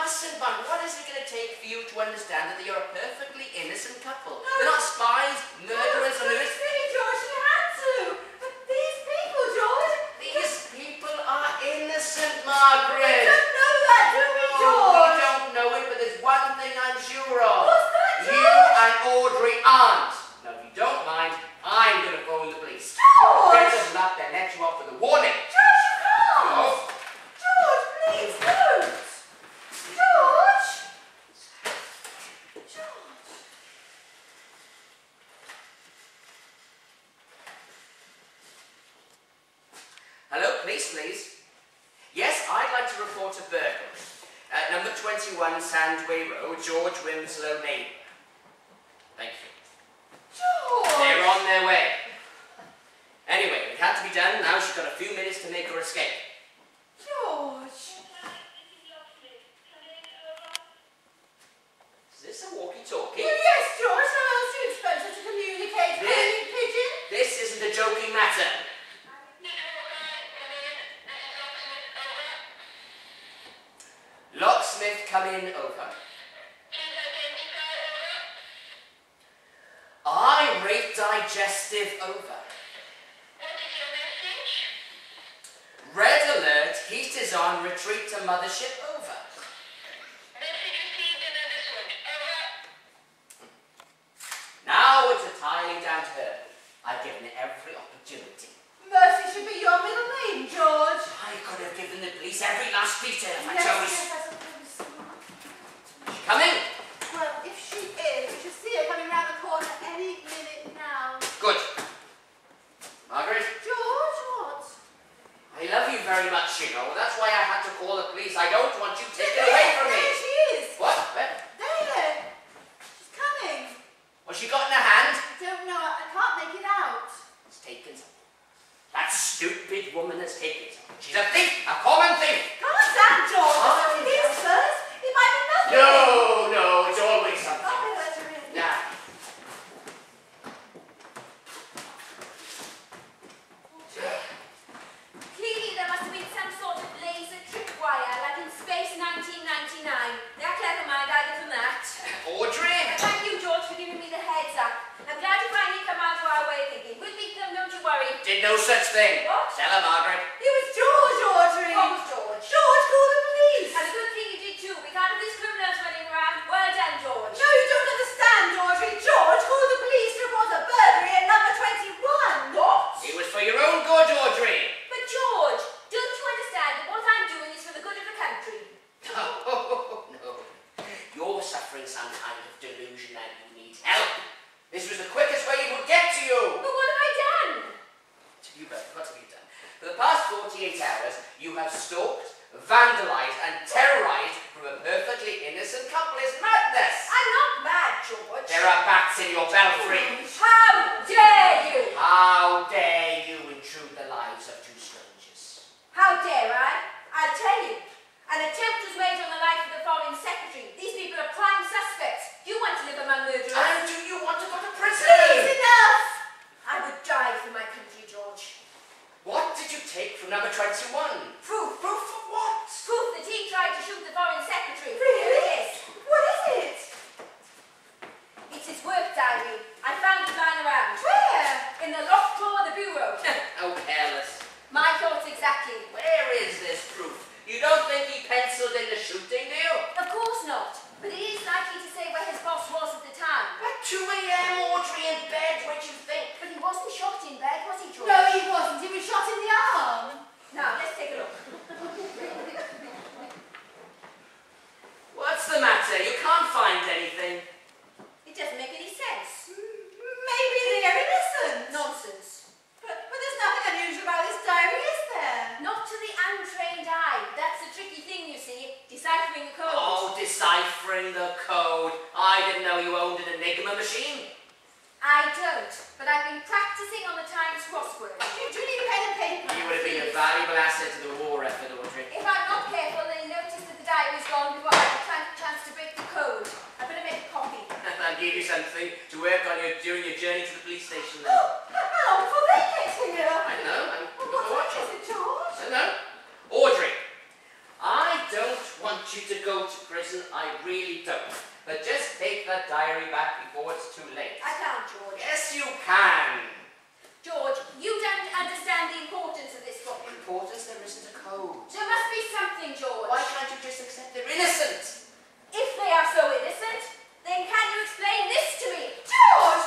listen, Margaret, what is it going to take for you to understand that you're a perfectly innocent couple? They're not spies, murderers, or It's really, George, you had to. But these people, George... These people are innocent, Margaret. We don't know that, do we, George? We don't know it, but there's one thing I'm sure of. What's that, George? You and Audrey aren't. Now, if you don't mind, I'm going to phone the police. George! Better than that, they'll let you off with a warning. George, you can't! No. George, please, don't! George! George! Hello, police, please. Yes, I'd like to report a burglary. Number 21, Sandway Road, George Winslow, neighbour. Thank you. George! They're on their way. Anyway, it had to be done. Now she's got a few minutes to make her escape. George! Is this a walkie-talkie? Well, yes, George. How else do you expect her to communicate? Calling pigeon? This isn't a joking matter. Locksmith, come in, over. Irate digestive, over. Red alert, heat is on, retreat to mothership, over. Now it's entirely down to her. I've given her every opportunity. Mercy should be your middle name, George. I could have given the police every last detail if I Yes, chose. yes, I suppose so. She coming? Well, if she is, we should see her coming round the corner any minute now. Good. Margaret? George, what? I love you very much, you know. That's why I had to call the police. I don't want you taken away from me. There she is. What? Where? There. She's coming. What's she got in her hand? I don't know. I can't make it out. It's taken something. That stupid woman has taken something. She's a thief, a common thief. Calm down, George. Let's see what it is first. It might be nothing. No, it's always something. Okay, let her in. Now. Clearly there must have been some sort of laser tripwire, like in Space 1999. That clever mind, I get from that. Audrey? Thank you, George, for giving me the heads up. I'm glad you finally come out of our way of thinking. We'll beat them, don't you worry. Did no such thing. What? Tell her, Margaret. It was George, Audrey. What was George? George, call the police. And a good thing you did too. We can't have these criminals running around. Well done, George. No, you don't understand, Audrey. George, call the police to report a burglary at number 21. What? It was for your own good, Audrey. But George, don't you understand that what I'm doing is for the good of the country? Oh, no. You're suffering some kind of delusion and you need help. This was the quickest way it would get to you. But what have I done? What have you done? For the past 48 hours, you have stalked, vandalized, and terrorized from a perfectly innocent couple. It's madness. I'm not mad, George. There are bats in your belfry. How dare you? How dare you intrude the lives of two strangers? How dare I? I'll tell you. An attempt was made on the life of the Foreign Secretary. These people are prime suspects. You want to live among murderers. And do you want to go to prison? Please, enough. I would die for my country, George. What did you take from number 21? Proof. Proof of what? Proof that he tried to shoot the Foreign Secretary. Really? Yes. What is it? It's his work diary. I found it lying around. Where? In the locked drawer of the bureau. How careless. My thoughts exactly. Where is this proof? You don't think he penciled in the shooting, do you? Of course not. But it is likely to say where his boss was at the time. At 2 a.m., Audrey in bed, what do you think? But he wasn't shot in bed, was he, George? No, he wasn't. He was shot in the arm. Now, let's take a look. What's the matter? You can't find anything. It doesn't make any sense. Maybe they're innocent. Nonsense. But there's nothing unusual about this diary, is there? Not to the untrained eye. That's the tricky thing, you see. Deciphering the code. Oh, deciphering the code. I didn't know you owned an Enigma machine. I don't, but I've been practicing on the Times crossword. You do need pen and paper. You would have been a valuable asset to the war effort, Audrey. If I'm not careful, they'll notice that the diary's gone before I have a chance to break the code. I better make a copy. I'll give you something to work on during your journey to the police station then. Oh, how before they get here? I know, I'm Well, what watching. is it, George? I know. Audrey, I don't want you you to go to prison, I really don't. But just take that diary back before it's too late. I can't, George. Yes, you can. George, you don't understand the importance of this book. Importance? There isn't a code. There must be something, George. Why can't you just accept they're innocent? If they are so innocent, then can you explain this to me? George!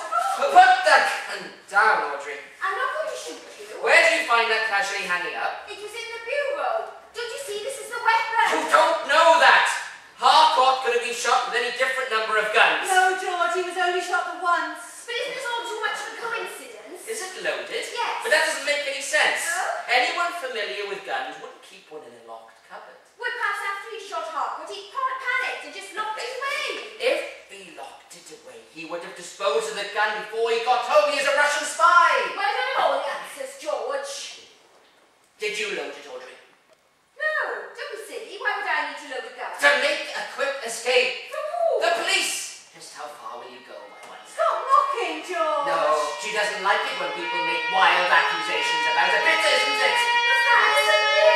Put that gun down, Audrey. I'm not going to shoot you. Where did you find that casually hanging up? It was in the bureau. Don't you see this is the weapon? You don't know that. Harcourt could have been shot with any different number of guns. No, George, he was only shot the once. But isn't this all too much of a coincidence? Is it loaded? Yes. But that doesn't make any sense. No? Anyone familiar with guns wouldn't keep one in a locked cupboard. Well, perhaps after he shot Harcourt, he panicked and just locked it away. If he locked it away, he would have disposed of the gun before he got home. He is a Russian spy. Well, I don't know all the answers, George. Did you load it, Audrey? No, don't be silly. Why would I need to load a gun? To make a quick escape. From who? The police. Just how far will you go, my wife? Stop mocking, George. No, she doesn't like it when people make wild accusations about her. Bitter, isn't it? What's that?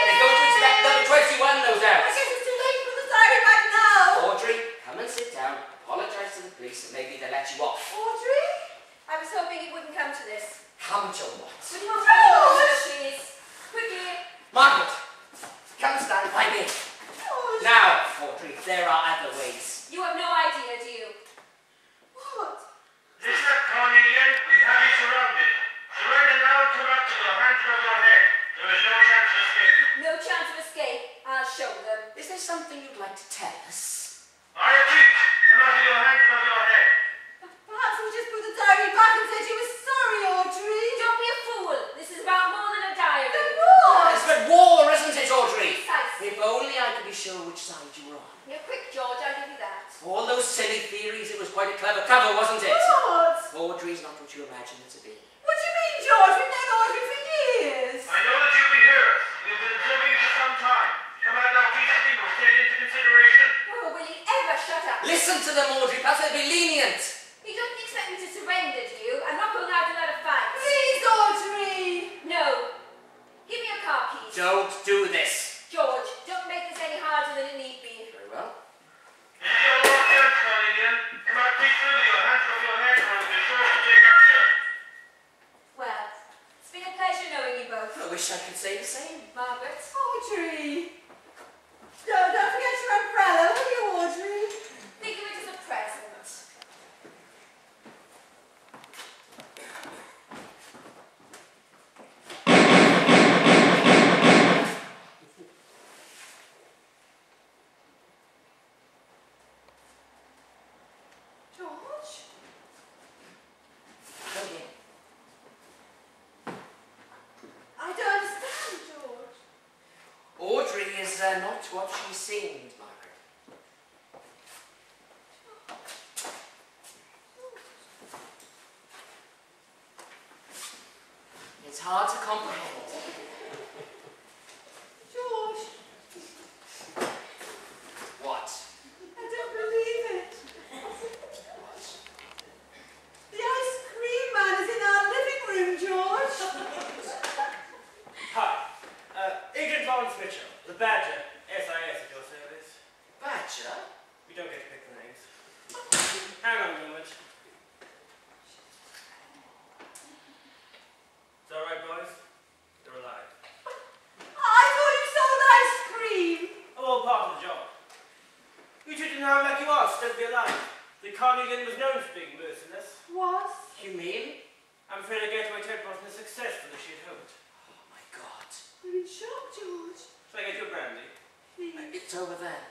They're going to inspect number 21, no doubt. I guess it's too late to put the diary back now. Audrey, come and sit down. Apologise to the police and maybe they'll let you off. Audrey? I was hoping it wouldn't come to this. Come to what? Would you not have please? Quickly. Margaret, come stand by me. George. Now, Audrey, there are other ways. You have no idea, do you? What? Mr. Cornelian, we have you surrounded. Surrender now and come up to the hands of your head. There is no chance of escape. No chance of escape. I'll show them. Is there something you'd like to tell us? I repeat, come out of your hands of your head. Perhaps he just put the diary back and said he was sorry, Audrey. Don't be a fool. This is about more than a diary. The war. It's but war, isn't it, Audrey? Precisely. If only I could be sure which side you were on. You're quick, George. I'll give you that. All those silly theories, it was quite a clever cover, wasn't it? What? Audrey's not what you imagine her to be. What do you mean, George? We've known Audrey for years. I know that you've been here. We've been observing you for some time. Come out now peacefully, we'll take it into consideration. Oh, will you ever shut up? Listen to them, Audrey. Perhaps they'll be lenient. You don't expect me to surrender, do you? I'm not going out and let a fight. Please, Audrey. No. Give me your car keys. Don't do this. George, don't make this any harder than it need be. Very well. This is your last chance, Cornelian. Come out peacefully with your hands above your head, or we'll be sure to take action. Well, it's been a pleasure knowing you both. I wish I could say the same. Margaret. Audrey. Don't forget your umbrella, will you, Audrey? Think of it as a present. George? Come here. I don't understand, George. Audrey is not what she seemed, Margaret. It's hard to comprehend. George, What? I don't believe it. What? The ice cream man is in our living room, George. Hi, Agent Lawrence Mitchell, the Badger, SIS at your service. Badger? We don't get to pick the names. Hang on a moment. It's all right, boys. They're alive. I thought you sold ice cream. All part of the job. You treated now like you are, so don't be alive. The Carnelian was known for being merciless. What? You mean? I'm afraid a getaway tent wasn't as successful as she had hoped. Oh my God. I'm in shock, George. Shall I get you a brandy? Please. It's over there.